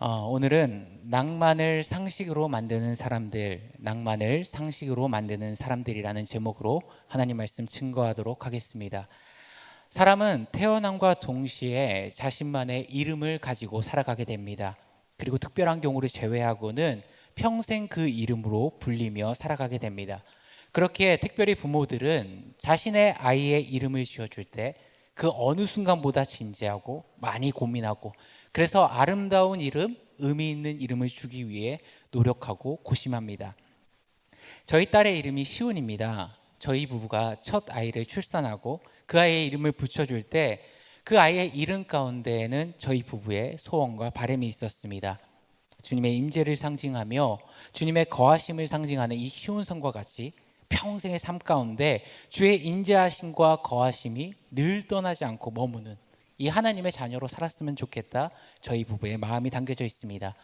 오늘은 낭만을 상식으로 만드는 사람들, 낭만을 상식으로 만드는 사람들이라는 제목으로 하나님 말씀 증거하도록 하겠습니다. 사람은 태어남과 동시에 자신만의 이름을 가지고 살아가게 됩니다. 그리고 특별한 경우를 제외하고는 평생 그 이름으로 불리며 살아가게 됩니다. 그렇게 특별히 부모들은 자신의 아이의 이름을 지어줄 때 그 어느 순간보다 진지하고 많이 고민하고, 그래서 아름다운 이름, 의미 있는 이름을 주기 위해 노력하고 고심합니다. 저희 딸의 이름이 시온입니다. 저희 부부가 첫 아이를 출산하고 그 아이의 이름을 붙여줄 때 그 아이의 이름 가운데에는 저희 부부의 소원과 바람이 있었습니다. 주님의 임재를 상징하며 주님의 거하심을 상징하는 이 쉬운 성과 같이 평생의 삶 가운데 주의 임재하심과 거하심이 늘 떠나지 않고 머무는 이 하나님의 자녀로 살았으면 좋겠다, 저희 부부의 마음이 담겨져 있습니다.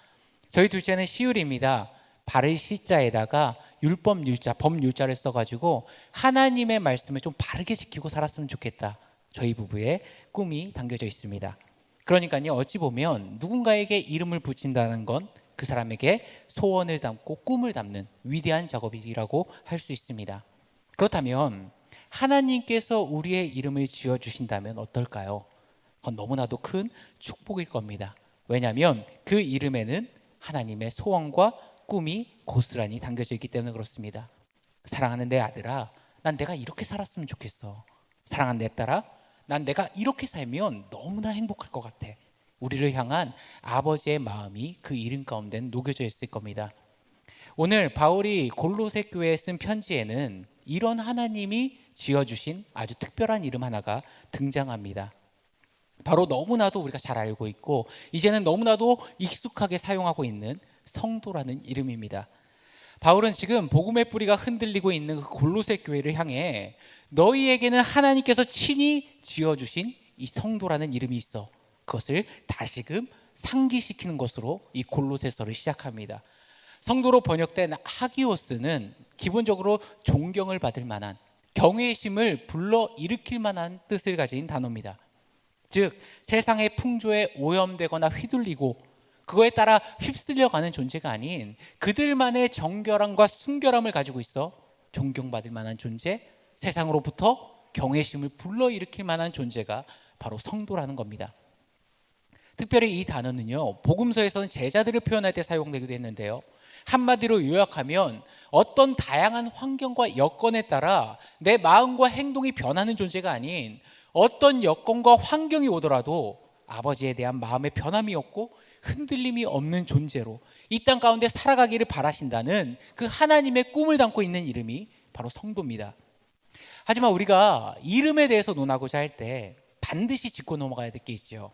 저희 둘째는 시율입니다. 바를 시자에다가 율법 율자, 법율자를 써가지고 하나님의 말씀을 좀 바르게 지키고 살았으면 좋겠다, 저희 부부의 꿈이 담겨져 있습니다. 그러니까요, 어찌 보면 누군가에게 이름을 붙인다는 건 그 사람에게 소원을 담고 꿈을 담는 위대한 작업이라고 할 수 있습니다. 그렇다면 하나님께서 우리의 이름을 지어주신다면 어떨까요? 그건 너무나도 큰 축복일 겁니다. 왜냐하면 그 이름에는 하나님의 소원과 꿈이 고스란히 담겨져 있기 때문에 그렇습니다. 사랑하는 내 아들아, 난 내가 이렇게 살았으면 좋겠어. 사랑하는 내 딸아, 난 내가 이렇게 살면 너무나 행복할 것 같아. 우리를 향한 아버지의 마음이 그 이름 가운데 녹여져 있을 겁니다. 오늘 바울이 골로새 교회에 쓴 편지에는 이런 하나님이 지어주신 아주 특별한 이름 하나가 등장합니다. 바로 너무나도 우리가 잘 알고 있고 이제는 너무나도 익숙하게 사용하고 있는 성도라는 이름입니다. 바울은 지금 복음의 뿌리가 흔들리고 있는 그 골로새 교회를 향해 너희에게는 하나님께서 친히 지어주신 이 성도라는 이름이 있어. 그것을 다시금 상기시키는 것으로 이 골로새서를 시작합니다. 성도로 번역된 하기오스는 기본적으로 존경을 받을 만한, 경외심을 불러일으킬 만한 뜻을 가진 단어입니다. 즉 세상의 풍조에 오염되거나 휘둘리고 그거에 따라 휩쓸려가는 존재가 아닌 그들만의 정결함과 순결함을 가지고 있어 존경받을 만한 존재, 세상으로부터 경외심을 불러일으킬 만한 존재가 바로 성도라는 겁니다. 특별히 이 단어는요, 복음서에서는 제자들을 표현할 때 사용되기도 했는데요, 한마디로 요약하면 어떤 다양한 환경과 여건에 따라 내 마음과 행동이 변하는 존재가 아닌 어떤 여건과 환경이 오더라도 아버지에 대한 마음의 변함이 없고 흔들림이 없는 존재로 이 땅 가운데 살아가기를 바라신다는 그 하나님의 꿈을 담고 있는 이름이 바로 성도입니다. 하지만 우리가 이름에 대해서 논하고자 할 때 반드시 짚고 넘어가야 될 게 있죠.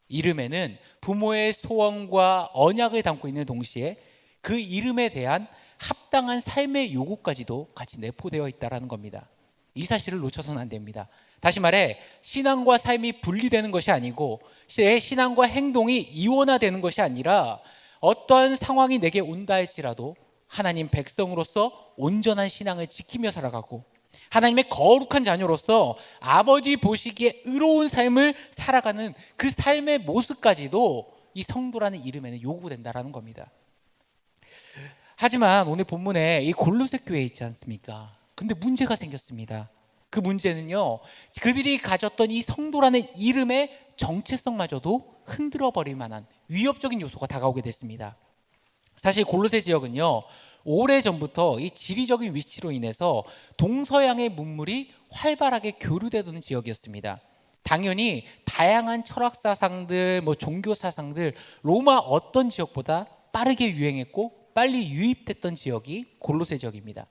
이름에는 부모의 소원과 언약을 담고 있는 동시에 그 이름에 대한 합당한 삶의 요구까지도 같이 내포되어 있다는 겁니다. 이 사실을 놓쳐서는 안 됩니다. 다시 말해 신앙과 삶이 분리되는 것이 아니고 내 신앙과 행동이 이원화되는 것이 아니라 어떠한 상황이 내게 온다 할지라도 하나님 백성으로서 온전한 신앙을 지키며 살아가고 하나님의 거룩한 자녀로서 아버지 보시기에 의로운 삶을 살아가는 그 삶의 모습까지도 이 성도라는 이름에는 요구된다는 겁니다. 하지만 오늘 본문에 이 골로새 교회에 있지 않습니까? 근데 문제가 생겼습니다. 그 문제는요, 그들이 가졌던 이 성도라는 이름의 정체성마저도 흔들어 버릴 만한 위협적인 요소가 다가오게 됐습니다. 사실 골로새 지역은요, 오래전부터 이 지리적인 위치로 인해서 동서양의 문물이 활발하게 교류되던 지역이었습니다. 당연히 다양한 철학 사상들, 종교 사상들, 로마 어떤 지역보다 빠르게 유행했고 빨리 유입됐던 지역이 골로새 지역입니다.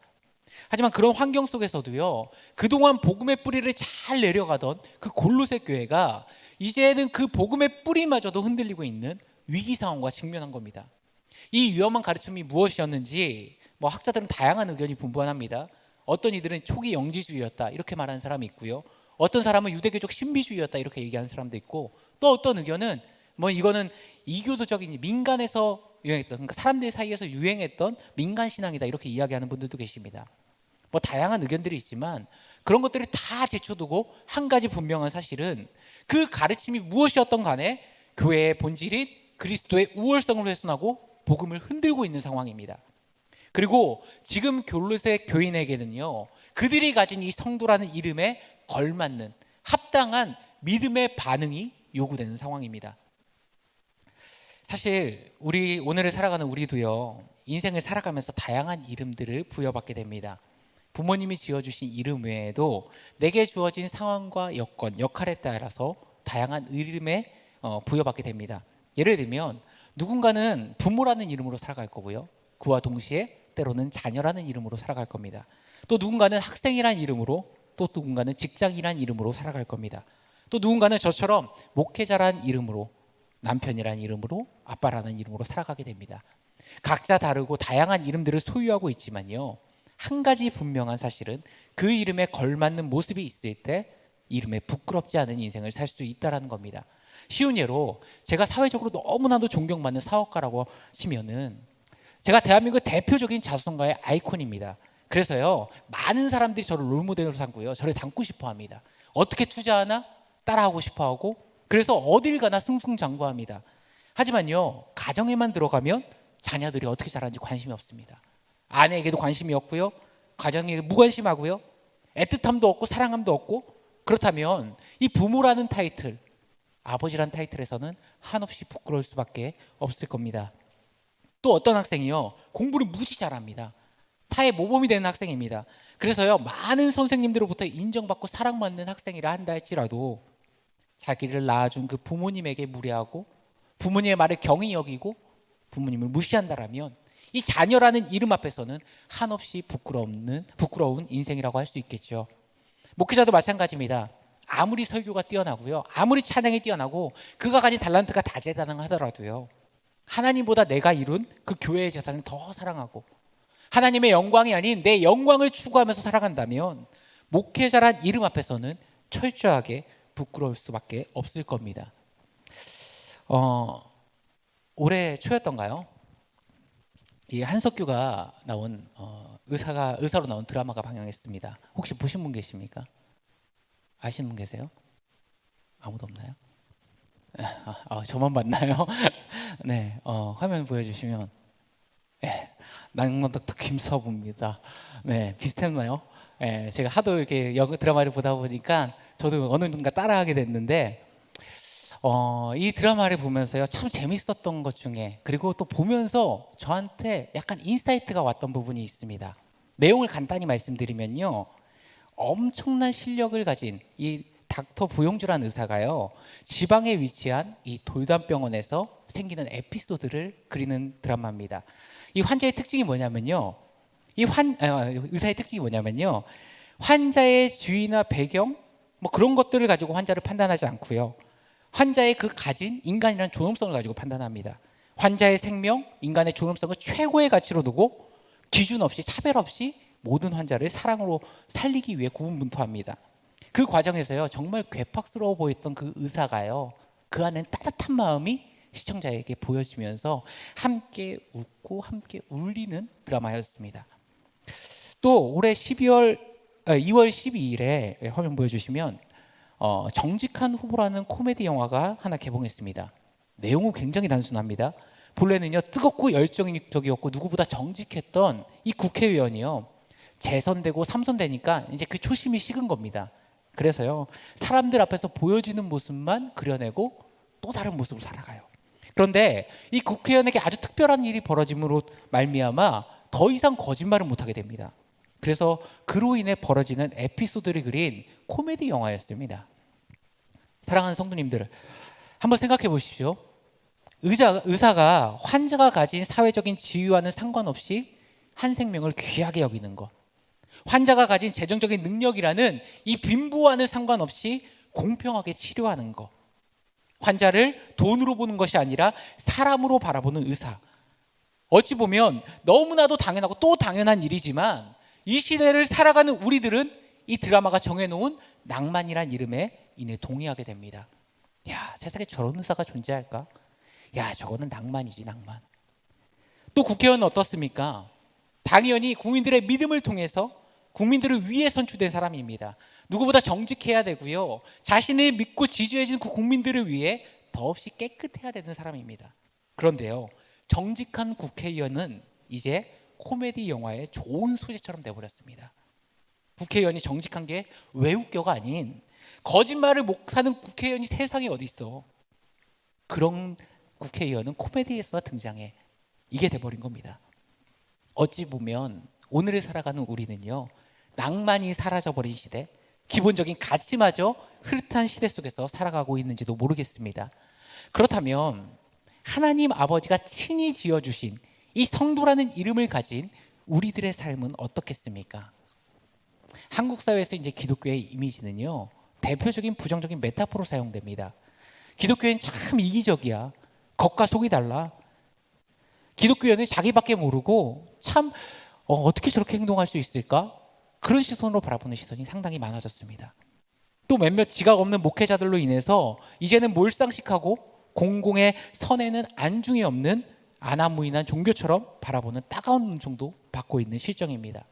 하지만 그런 환경 속에서도요, 그동안 복음의 뿌리를 잘 내려가던 그 골로새 교회가 이제는 그 복음의 뿌리마저도 흔들리고 있는 위기 상황과 직면한 겁니다. 이 위험한 가르침이 무엇이었는지 학자들은 다양한 의견이 분분합니다. 어떤 이들은 초기 영지주의였다 이렇게 말하는 사람이 있고요, 어떤 사람은 유대교적 신비주의였다 이렇게 얘기하는 사람도 있고, 또 어떤 의견은 이거는 이교도적인 민간에서 유행했던, 그러니까 사람들 사이에서 유행했던 민간 신앙이다 이렇게 이야기하는 분들도 계십니다. 다양한 의견들이 있지만 그런 것들을 다 제쳐두고 한 가지 분명한 사실은 그 가르침이 무엇이었던 간에 교회의 본질인 그리스도의 우월성을 훼손하고 복음을 흔들고 있는 상황입니다. 그리고 지금 골로새 교인에게는요, 그들이 가진 이 성도라는 이름에 걸맞는 합당한 믿음의 반응이 요구되는 상황입니다. 사실 우리 오늘을 살아가는 우리도요, 인생을 살아가면서 다양한 이름들을 부여받게 됩니다. 부모님이 지어주신 이름 외에도 내게 주어진 상황과 여건, 역할에 따라서 다양한 이름에 부여받게 됩니다. 예를 들면 누군가는 부모라는 이름으로 살아갈 거고요, 그와 동시에 때로는 자녀라는 이름으로 살아갈 겁니다. 또 누군가는 학생이라는 이름으로, 또 누군가는 직장이라는 이름으로 살아갈 겁니다. 또 누군가는 저처럼 목회자라는 이름으로, 남편이라는 이름으로, 아빠라는 이름으로 살아가게 됩니다. 각자 다르고 다양한 이름들을 소유하고 있지만요, 한 가지 분명한 사실은 그 이름에 걸맞는 모습이 있을 때 이름에 부끄럽지 않은 인생을 살 수 있다는 겁니다. 쉬운 예로 제가 사회적으로 너무나도 존경받는 사업가라고 치면은 제가 대한민국 대표적인 자수성가의 아이콘입니다. 그래서요, 많은 사람들이 저를 롤모델로 삼고요, 저를 닮고 싶어 합니다. 어떻게 투자하나 따라하고 싶어 하고, 그래서 어딜 가나 승승장구합니다. 하지만요, 가정에만 들어가면 자녀들이 어떻게 자라는지 관심이 없습니다. 아내에게도 관심이 없고요, 가정에 무관심하고요, 애틋함도 없고 사랑함도 없고. 그렇다면 이 부모라는 타이틀, 아버지란 타이틀에서는 한없이 부끄러울 수밖에 없을 겁니다. 또 어떤 학생이요, 공부를 무지 잘합니다. 타의 모범이 되는 학생입니다. 그래서요, 많은 선생님들로부터 인정받고 사랑받는 학생이라 한다 할지라도 자기를 낳아준 그 부모님에게 무례하고 부모님의 말을 경히 여기고 부모님을 무시한다라면 이 자녀라는 이름 앞에서는 한없이 부끄러운 인생이라고 할 수 있겠죠. 목회자도 마찬가지입니다. 아무리 설교가 뛰어나고요, 아무리 찬양이 뛰어나고 그가 가진 달란트가 다재다능하더라도요, 하나님보다 내가 이룬 그 교회의 재산을 더 사랑하고 하나님의 영광이 아닌 내 영광을 추구하면서 살아간다면 목회자란 이름 앞에서는 철저하게 부끄러울 수밖에 없을 겁니다. 올해 초였던가요? 이 한석규가 나온 의사로 나온 드라마가 방영했습니다. 혹시 보신 분 계십니까? 아시는 분 계세요? 아무도 없나요? 저만 봤나요? 네, 화면 보여주시면, 낭만닥터 김서부입니다. 네, 비슷했나요? 네, 제가 하도 이렇게 드라마를 보다 보니까 저도 어느 정도 따라하게 됐는데, 이 드라마를 보면서요, 참 재밌었던 것 중에, 그리고 또 보면서 저한테 약간 인사이트가 왔던 부분이 있습니다. 내용을 간단히 말씀드리면요, 엄청난 실력을 가진 이 닥터 부용주라는 의사가요, 지방에 위치한 이 돌담병원에서 생기는 에피소드를 그리는 드라마입니다. 이 환자의 특징이 뭐냐면요, 의사의 특징이 뭐냐면요, 환자의 주의나 배경 뭐 그런 것들을 가지고 환자를 판단하지 않고요, 환자의 그 가진 인간이라는 존엄성을 가지고 판단합니다. 환자의 생명, 인간의 존엄성을 최고의 가치로 두고 기준 없이 차별 없이 모든 환자를 사랑으로 살리기 위해 고군분투합니다. 그 과정에서요, 정말 괴팍스러워 보였던 그 의사가요, 그 안에 따뜻한 마음이 시청자에게 보여지면서 함께 웃고 함께 울리는 드라마였습니다. 또 올해 2월 12일에 화면 보여주시면 정직한 후보라는 코미디 영화가 하나 개봉했습니다. 내용은 굉장히 단순합니다. 본래는요, 뜨겁고 열정적이었고 누구보다 정직했던 이 국회의원이요, 재선되고 삼선되니까 이제 그 초심이 식은 겁니다. 그래서요, 사람들 앞에서 보여지는 모습만 그려내고 또 다른 모습으로 살아가요. 그런데 이 국회의원에게 아주 특별한 일이 벌어짐으로 말미암아 더 이상 거짓말을 못하게 됩니다. 그래서 그로 인해 벌어지는 에피소드를 그린 코미디 영화였습니다. 사랑하는 성도님들, 한번 생각해 보십시오. 의사가 환자가 가진 사회적인 지위와는 상관없이 한 생명을 귀하게 여기는 것, 환자가 가진 재정적인 능력이라는 이 빈부와는 상관없이 공평하게 치료하는 것, 환자를 돈으로 보는 것이 아니라 사람으로 바라보는 의사, 어찌 보면 너무나도 당연하고 또 당연한 일이지만 이 시대를 살아가는 우리들은 이 드라마가 정해놓은 낭만이란 이름에 인해 동의하게 됩니다. 야, 세상에 저런 의사가 존재할까? 야, 저거는 낭만이지, 낭만. 또 국회의원은 어떻습니까? 당연히 국민들의 믿음을 통해서 국민들을 위해 선출된 사람입니다. 누구보다 정직해야 되고요, 자신을 믿고 지지해준 그 국민들을 위해 더없이 깨끗해야 되는 사람입니다. 그런데요, 정직한 국회의원은 이제 코미디 영화의 좋은 소재처럼 돼버렸습니다. 국회의원이 정직한 게 왜 웃겨가 아닌 거짓말을 못하는 국회의원이 세상에 어디 있어. 그런 국회의원은 코미디에서 등장해. 이게 돼버린 겁니다. 어찌 보면 오늘을 살아가는 우리는요, 낭만이 사라져버린 시대, 기본적인 가치마저 흐릿한 시대 속에서 살아가고 있는지도 모르겠습니다. 그렇다면 하나님 아버지가 친히 지어주신 이 성도라는 이름을 가진 우리들의 삶은 어떻겠습니까? 한국 사회에서 이제 기독교의 이미지는요, 대표적인 부정적인 메타포로 사용됩니다. 기독교는 참 이기적이야. 겉과 속이 달라. 기독교인은 자기밖에 모르고 참 어떻게 저렇게 행동할 수 있을까? 그런 시선으로 바라보는 시선이 상당히 많아졌습니다. 또 몇몇 지각 없는 목회자들로 인해서 이제는 몰상식하고 공공의 선에는 안중이 없는 안하무인한 종교처럼 바라보는 따가운 눈총도 받고 있는 실정입니다.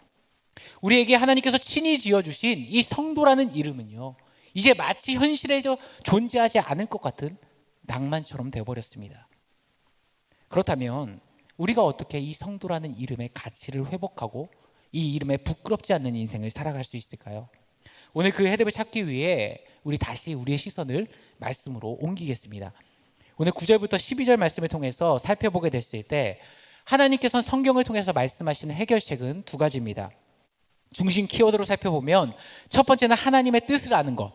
우리에게 하나님께서 친히 지어주신 이 성도라는 이름은요, 이제 마치 현실에 존재하지 않을 것 같은 낭만처럼 되어버렸습니다. 그렇다면 우리가 어떻게 이 성도라는 이름의 가치를 회복하고 이 이름에 부끄럽지 않는 인생을 살아갈 수 있을까요? 오늘 그 해답을 찾기 위해 우리 다시 우리의 시선을 말씀으로 옮기겠습니다. 오늘 9절부터 12절 말씀을 통해서 살펴보게 됐을 때 하나님께서는 성경을 통해서 말씀하시는 해결책은 두 가지입니다. 중심 키워드로 살펴보면 첫 번째는 하나님의 뜻을 아는 것,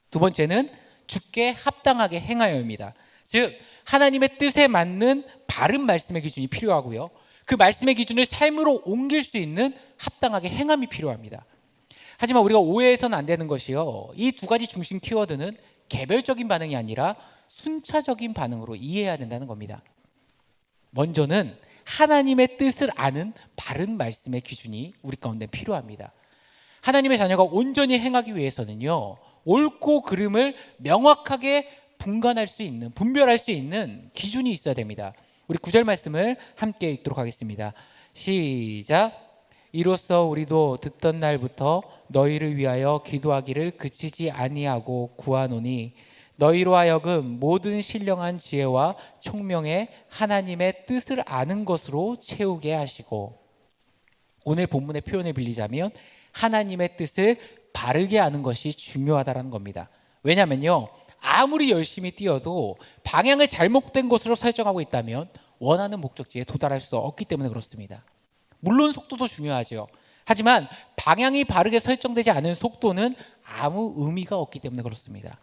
두 번째는 주께 합당하게 행하여입니다. 즉 하나님의 뜻에 맞는 바른 말씀의 기준이 필요하고요, 그 말씀의 기준을 삶으로 옮길 수 있는 합당하게 행함이 필요합니다. 하지만 우리가 오해해서는 안 되는 것이요, 이 두 가지 중심 키워드는 개별적인 반응이 아니라 순차적인 반응으로 이해해야 된다는 겁니다. 먼저는 하나님의 뜻을 아는 바른 말씀의 기준이 우리 가운데 필요합니다. 하나님의 자녀가 온전히 행하기 위해서는요, 옳고 그름을 명확하게 분간할 수 있는, 분별할 수 있는 기준이 있어야 됩니다. 우리 9절 말씀을 함께 읽도록 하겠습니다. 시작. 이로써 우리도 듣던 날부터 너희를 위하여 기도하기를 그치지 아니하고 구하노니 너희로 하여금 모든 신령한 지혜와 총명에 하나님의 뜻을 아는 것으로 채우게 하시고, 오늘 본문의 표현을 빌리자면 하나님의 뜻을 바르게 아는 것이 중요하다는 겁니다. 왜냐하면요, 아무리 열심히 뛰어도 방향을 잘못된 곳으로 설정하고 있다면 원하는 목적지에 도달할 수 없기 때문에 그렇습니다. 물론 속도도 중요하죠. 하지만 방향이 바르게 설정되지 않은 속도는 아무 의미가 없기 때문에 그렇습니다.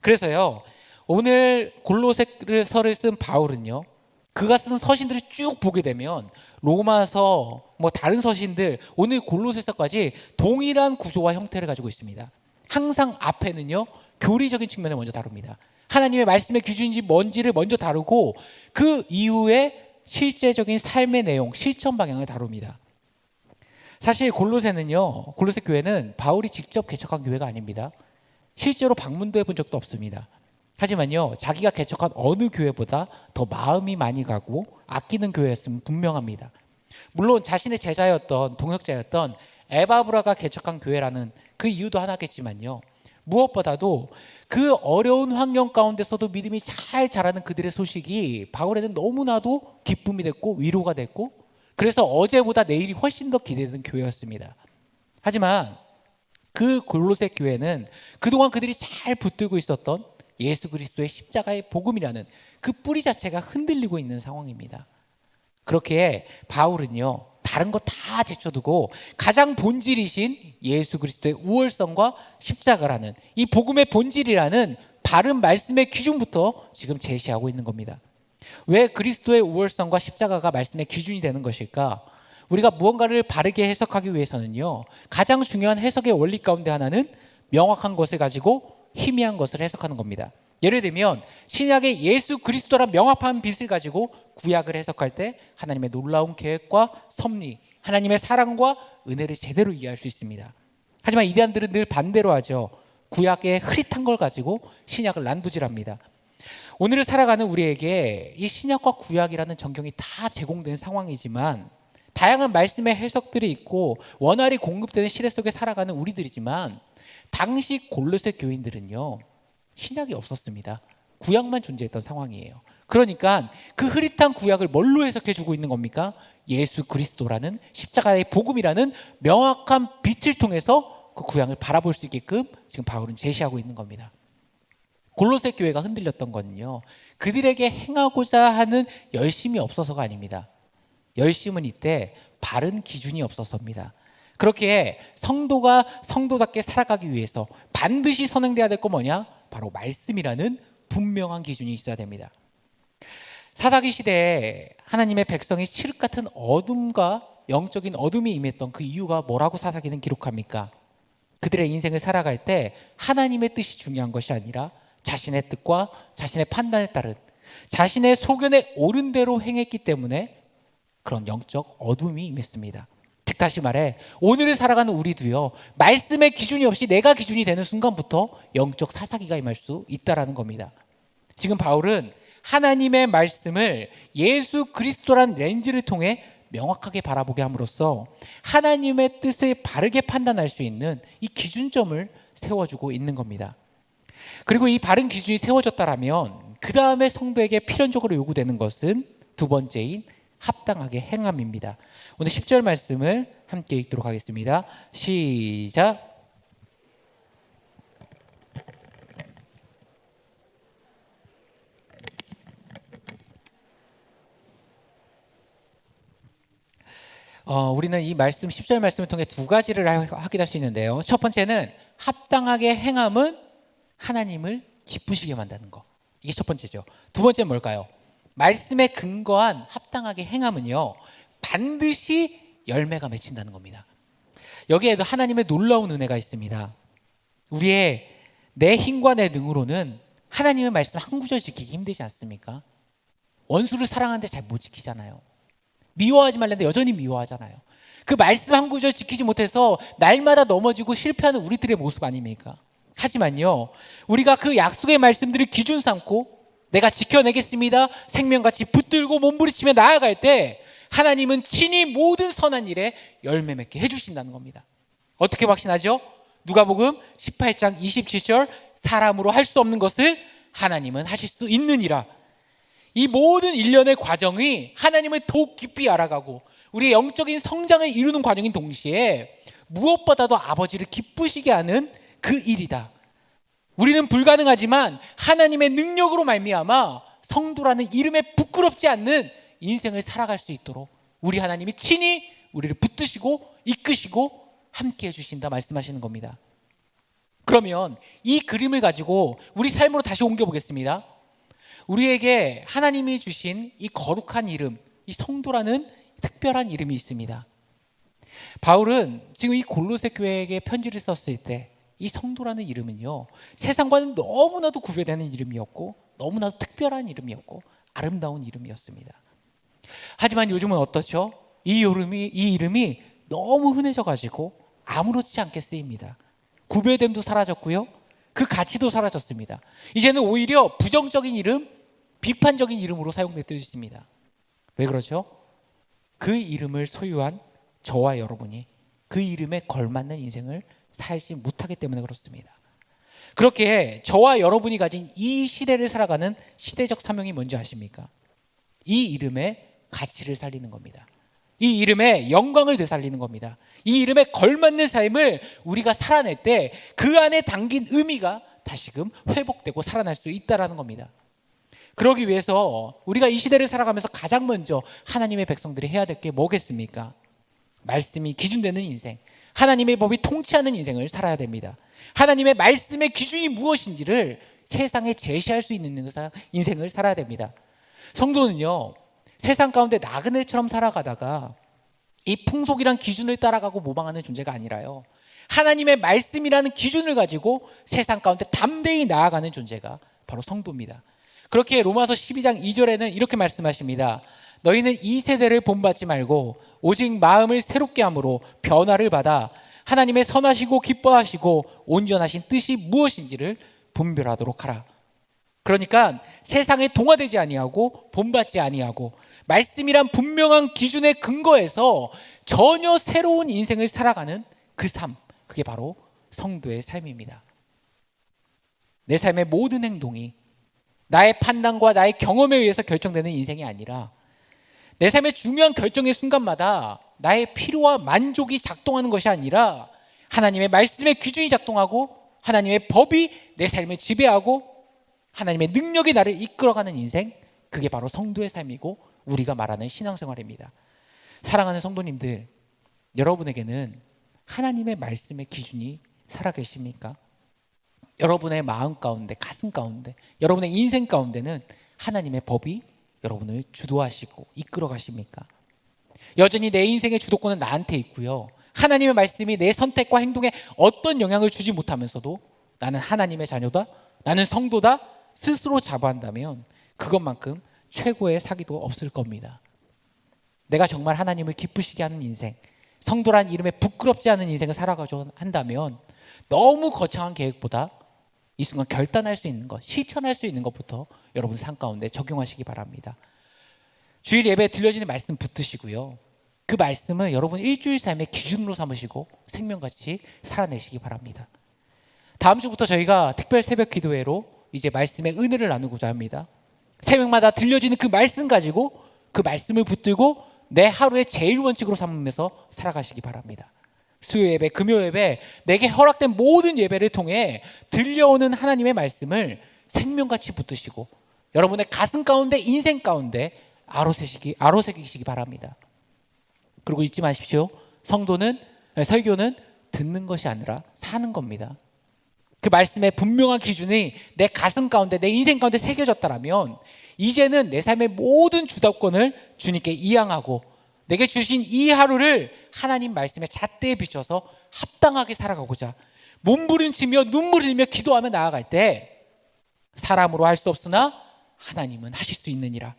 그래서요, 오늘 골로새서를 쓴 바울은요, 그가 쓴 서신들을 쭉 보게 되면 로마서, 다른 서신들, 오늘 골로새서까지 동일한 구조와 형태를 가지고 있습니다. 항상 앞에는요, 교리적인 측면을 먼저 다룹니다. 하나님의 말씀의 기준인지 뭔지를 먼저 다루고 그 이후에 실제적인 삶의 내용, 실천 방향을 다룹니다. 사실 골로새 교회는 바울이 직접 개척한 교회가 아닙니다. 실제로 방문도 해본 적도 없습니다. 하지만요, 자기가 개척한 어느 교회보다 더 마음이 많이 가고 아끼는 교회였으면 분명합니다. 물론 자신의 제자였던, 동역자였던 에바브라가 개척한 교회라는 그 이유도 하나겠지만요, 무엇보다도 그 어려운 환경 가운데서도 믿음이 잘 자라는 그들의 소식이 바울에는 너무나도 기쁨이 됐고 위로가 됐고, 그래서 어제보다 내일이 훨씬 더 기대되는 교회였습니다. 하지만 그 골로새 교회는 그동안 그들이 잘 붙들고 있었던 예수 그리스도의 십자가의 복음이라는 그 뿌리 자체가 흔들리고 있는 상황입니다. 그렇게 바울은요, 다른 거 다 제쳐두고 가장 본질이신 예수 그리스도의 우월성과 십자가라는 이 복음의 본질이라는 바른 말씀의 기준부터 지금 제시하고 있는 겁니다. 왜 그리스도의 우월성과 십자가가 말씀의 기준이 되는 것일까? 우리가 무언가를 바르게 해석하기 위해서는요, 가장 중요한 해석의 원리 가운데 하나는 명확한 것을 가지고 희미한 것을 해석하는 겁니다. 예를 들면 신약의 예수 그리스도란 명확한 빛을 가지고 구약을 해석할 때 하나님의 놀라운 계획과 섭리, 하나님의 사랑과 은혜를 제대로 이해할 수 있습니다. 하지만 이단들은 늘 반대로 하죠. 구약의 흐릿한 걸 가지고 신약을 난도질합니다. 오늘을 살아가는 우리에게 이 신약과 구약이라는 정경이 다 제공된 상황이지만 다양한 말씀의 해석들이 있고 원활히 공급되는 시대 속에 살아가는 우리들이지만, 당시 골로새 교인들은요, 신약이 없었습니다. 구약만 존재했던 상황이에요. 그러니까 그 흐릿한 구약을 뭘로 해석해 주고 있는 겁니까? 예수 그리스도라는 십자가의 복음이라는 명확한 빛을 통해서 그 구약을 바라볼 수 있게끔 지금 바울은 제시하고 있는 겁니다. 골로새 교회가 흔들렸던 거는요, 그들에게 행하고자 하는 열심이 없어서가 아닙니다. 열심은 이때 바른 기준이 없어서입니다. 그렇게 성도가 성도답게 살아가기 위해서 반드시 선행돼야 될 거 뭐냐? 바로 말씀이라는 분명한 기준이 있어야 됩니다. 사사기 시대에 하나님의 백성이 칠흑 같은 어둠과 영적인 어둠이 임했던 그 이유가 뭐라고 사사기는 기록합니까? 그들의 인생을 살아갈 때 하나님의 뜻이 중요한 것이 아니라 자신의 뜻과 자신의 판단에 따른 자신의 소견에 옳은 대로 행했기 때문에 그런 영적 어둠이 임했습니다. 즉 다시 말해 오늘을 살아가는 우리도요, 말씀의 기준이 없이 내가 기준이 되는 순간부터 영적 사사기가 임할 수 있다라는 겁니다. 지금 바울은 하나님의 말씀을 예수 그리스도란 렌즈를 통해 명확하게 바라보게 함으로써 하나님의 뜻을 바르게 판단할 수 있는 이 기준점을 세워주고 있는 겁니다. 그리고 이 바른 기준이 세워졌다라면 그 다음에 성도에게 필연적으로 요구되는 것은 두 번째인 합당하게 행함입니다. 오늘 10절 말씀을 함께 읽도록 하겠습니다. 시작. 우리는 이 말씀 10절 말씀을 통해 두 가지를 확인할 수 있는데요. 첫 번째는 합당하게 행함은 하나님을 기쁘시게 만드는 거. 이게 첫 번째죠. 두 번째는 뭘까요? 말씀에 근거한 합당하게 행함은요, 반드시 열매가 맺힌다는 겁니다. 여기에도 하나님의 놀라운 은혜가 있습니다. 우리의 내 힘과 내 능으로는 하나님의 말씀 한 구절 지키기 힘들지 않습니까? 원수를 사랑하는데 잘 못 지키잖아요. 미워하지 말라는데 여전히 미워하잖아요. 그 말씀 한 구절 지키지 못해서 날마다 넘어지고 실패하는 우리들의 모습 아닙니까? 하지만요, 우리가 그 약속의 말씀들을 기준 삼고 내가 지켜내겠습니다 생명같이 붙들고 몸부리치며 나아갈 때 하나님은 친히 모든 선한 일에 열매 맺게 해주신다는 겁니다. 어떻게 확신하죠? 누가복음 18장 27절 사람으로 할 수 없는 것을 하나님은 하실 수 있느니라. 이 모든 일련의 과정이 하나님을 더욱 깊이 알아가고 우리의 영적인 성장을 이루는 과정인 동시에 무엇보다도 아버지를 기쁘시게 하는 그 일이다. 우리는 불가능하지만 하나님의 능력으로 말미암아 성도라는 이름에 부끄럽지 않는 인생을 살아갈 수 있도록 우리 하나님이 친히 우리를 붙드시고 이끄시고 함께 해주신다 말씀하시는 겁니다. 그러면 이 그림을 가지고 우리 삶으로 다시 옮겨보겠습니다. 우리에게 하나님이 주신 이 거룩한 이름, 이 성도라는 특별한 이름이 있습니다. 바울은 지금 이 골로새 교회에게 편지를 썼을 때 이 성도라는 이름은요, 세상과는 너무나도 구별되는 이름이었고 너무나도 특별한 이름이었고 아름다운 이름이었습니다. 하지만 요즘은 어떻죠? 이 이름이 너무 흔해져 가지고 아무렇지 않게 쓰입니다. 구별됨도 사라졌고요, 그 가치도 사라졌습니다. 이제는 오히려 부정적인 이름, 비판적인 이름으로 사용되고 있습니다. 왜 그러죠? 그 이름을 소유한 저와 여러분이 그 이름에 걸맞는 인생을 살지 못하기 때문에 그렇습니다. 그렇게 저와 여러분이 가진 이 시대를 살아가는 시대적 사명이 뭔지 아십니까? 이 이름의 가치를 살리는 겁니다. 이 이름의 영광을 되살리는 겁니다. 이 이름에 걸맞는 삶을 우리가 살아낼 때 그 안에 담긴 의미가 다시금 회복되고 살아날 수 있다는 겁니다. 그러기 위해서 우리가 이 시대를 살아가면서 가장 먼저 하나님의 백성들이 해야 될 게 뭐겠습니까? 말씀이 기준되는 인생, 하나님의 법이 통치하는 인생을 살아야 됩니다. 하나님의 말씀의 기준이 무엇인지를 세상에 제시할 수 있는 인생을 살아야 됩니다. 성도는요, 세상 가운데 나그네처럼 살아가다가 이 풍속이란 기준을 따라가고 모방하는 존재가 아니라요, 하나님의 말씀이라는 기준을 가지고 세상 가운데 담대히 나아가는 존재가 바로 성도입니다. 그렇게 로마서 12장 2절에는 이렇게 말씀하십니다. 너희는 이 세대를 본받지 말고 오직 마음을 새롭게 함으로 변화를 받아 하나님의 선하시고 기뻐하시고 온전하신 뜻이 무엇인지를 분별하도록 하라. 그러니까 세상에 동화되지 아니하고 본받지 아니하고 말씀이란 분명한 기준에 근거해서 전혀 새로운 인생을 살아가는 그 삶, 그게 바로 성도의 삶입니다. 내 삶의 모든 행동이 나의 판단과 나의 경험에 의해서 결정되는 인생이 아니라 내 삶의 중요한 결정의 순간마다 나의 필요와 만족이 작동하는 것이 아니라 하나님의 말씀의 기준이 작동하고 하나님의 법이 내 삶을 지배하고 하나님의 능력이 나를 이끌어가는 인생, 그게 바로 성도의 삶이고 우리가 말하는 신앙생활입니다. 사랑하는 성도님들, 여러분에게는 하나님의 말씀의 기준이 살아계십니까? 여러분의 마음 가운데, 가슴 가운데, 여러분의 인생 가운데는 하나님의 법이 여러분을 주도하시고 이끌어 가십니까? 여전히 내 인생의 주도권은 나한테 있고요, 하나님의 말씀이 내 선택과 행동에 어떤 영향을 주지 못하면서도 나는 하나님의 자녀다, 나는 성도다 스스로 자부한다면 그것만큼 최고의 사기도 없을 겁니다. 내가 정말 하나님을 기쁘시게 하는 인생, 성도란 이름에 부끄럽지 않은 인생을 살아가려 한다면 너무 거창한 계획보다 이 순간 결단할 수 있는 것, 실천할 수 있는 것부터 여러분 삶 가운데 적용하시기 바랍니다. 주일 예배에 들려지는 말씀 붙드시고요, 그 말씀을 여러분 일주일 삶의 기준으로 삼으시고 생명같이 살아내시기 바랍니다. 다음 주부터 저희가 특별 새벽 기도회로 이제 말씀의 은혜를 나누고자 합니다. 새벽마다 들려지는 그 말씀 가지고 그 말씀을 붙들고 내 하루의 제일 원칙으로 삼으면서 살아가시기 바랍니다. 수요 예배, 금요 예배, 내게 허락된 모든 예배를 통해 들려오는 하나님의 말씀을 생명같이 붙드시고 여러분의 가슴 가운데, 인생 가운데 아로새기시기 바랍니다. 그리고 잊지 마십시오. 설교는 듣는 것이 아니라 사는 겁니다. 그 말씀의 분명한 기준이 내 가슴 가운데, 내 인생 가운데 새겨졌다면 이제는 내 삶의 모든 주도권을 주님께 이양하고 내게 주신 이 하루를 하나님 말씀에 잣대에 비춰서 합당하게 살아가고자 몸부림치며 눈물 흘리며 기도하며 나아갈 때 사람으로 할 수 없으나 하나님은 하실 수 있느니라.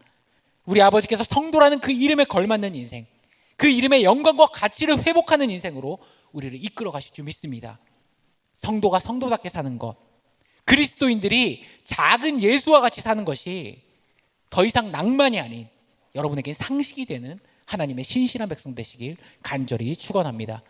우리 아버지께서 성도라는 그 이름에 걸맞는 인생, 그 이름의 영광과 가치를 회복하는 인생으로 우리를 이끌어 가실 줄 믿습니다. 성도가 성도답게 사는 것, 그리스도인들이 작은 예수와 같이 사는 것이 더 이상 낭만이 아닌 여러분에겐 상식이 되는 하나님의 신실한 백성 되시길 간절히 축원합니다.